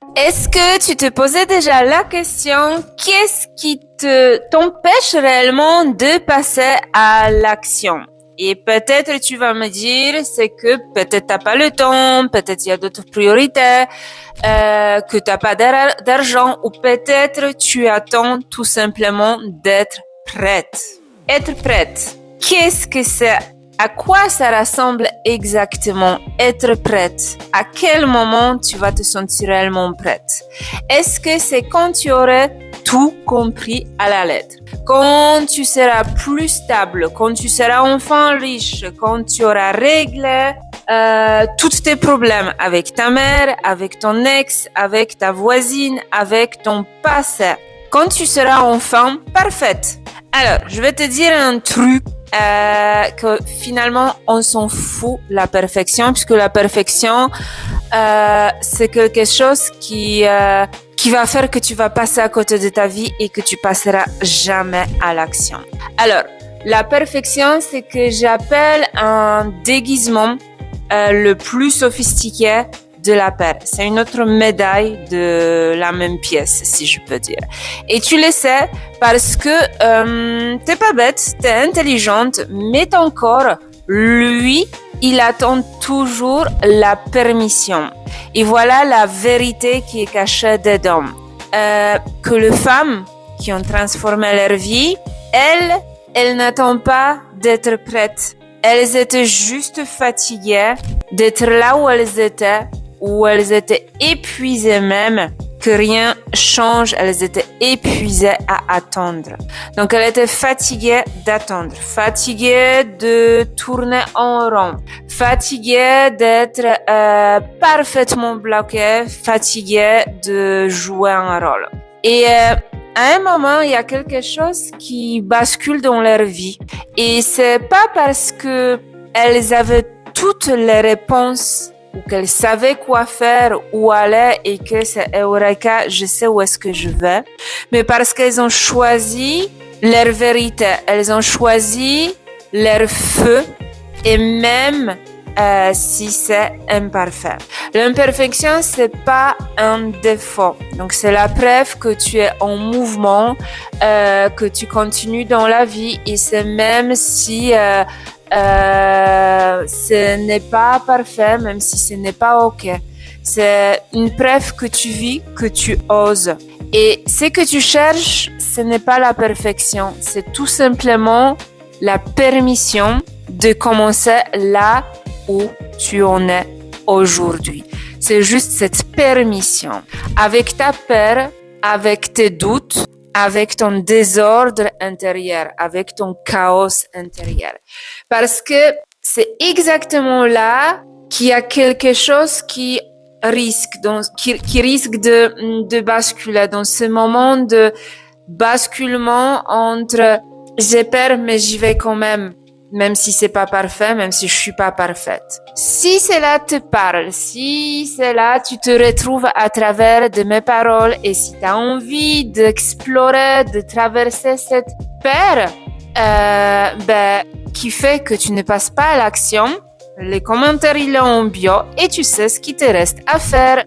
Est-ce que tu te posais déjà la question, qu'est-ce qui t'empêche réellement de passer à l'action? Et peut-être tu vas me dire, c'est que peut-être t'as pas le temps, peut-être il y a d'autres priorités, que t'as pas d'argent, ou peut-être tu attends tout simplement d'être prête. Être prête. Qu'est-ce que c'est? À quoi ça ressemble exactement être prête? À quel moment tu vas te sentir réellement prête? Est-ce que c'est quand tu aurais tout compris à la lettre? Quand tu seras plus stable, quand tu seras enfin riche, quand tu auras réglé tous tes problèmes avec ta mère, avec ton ex, avec ta voisine, avec ton passé. Quand tu seras enfin parfaite. Alors, je vais te dire un truc que finalement on s'en fout la perfection, puisque la perfection c'est quelque chose qui va faire que tu vas passer à côté de ta vie et que tu passeras jamais à l'action. Alors, la perfection, c'est que j'appelle un déguisement le plus sophistiqué de la paire. C'est une autre médaille de la même pièce, si je peux dire. Et tu le sais parce que t'es pas bête, t'es intelligente, mais ton corps, lui, il attend toujours la permission. Et voilà la vérité qui est cachée dedans. Que les femmes qui ont transformé leur vie, elles n'attendent pas d'être prêtes. Elles étaient juste fatiguées d'être là où elles étaient épuisées même, que rien change, elles étaient épuisées à attendre. Donc elles étaient fatiguées d'attendre, fatiguées de tourner en rond, fatiguées d'être parfaitement bloquées, fatiguées de jouer un rôle. Et à un moment, il y a quelque chose qui bascule dans leur vie. Et c'est pas parce que elles avaient toutes les réponses ou qu'elles savaient quoi faire, où aller et que c'est Eureka, je sais où est-ce que je vais, mais parce qu'elles ont choisi leur vérité, elles ont choisi leur feu et même si c'est imparfait. L'imperfection, c'est pas un défaut. Donc, c'est la preuve que tu es en mouvement, que tu continues dans la vie et c'est même si ce n'est pas parfait, même si ce n'est pas OK. C'est une preuve que tu vis, que tu oses. Et ce que tu cherches, ce n'est pas la perfection. C'est tout simplement la permission de commencer là où tu en es aujourd'hui. C'est juste cette permission. Avec ta peur, avec tes doutes, avec ton désordre intérieur, avec ton chaos intérieur. Parce que c'est exactement là qu'il y a quelque chose qui risque de basculer dans ce moment de basculement entre j'ai peur mais j'y vais quand même si c'est pas parfait, même si je suis pas parfaite. Si cela te parle, si cela tu te retrouves à travers de mes paroles et si tu as envie d'explorer, de traverser cette peur qui fait que tu ne passes pas à l'action, les commentaires ils sont en bio et tu sais ce qu'il te reste à faire.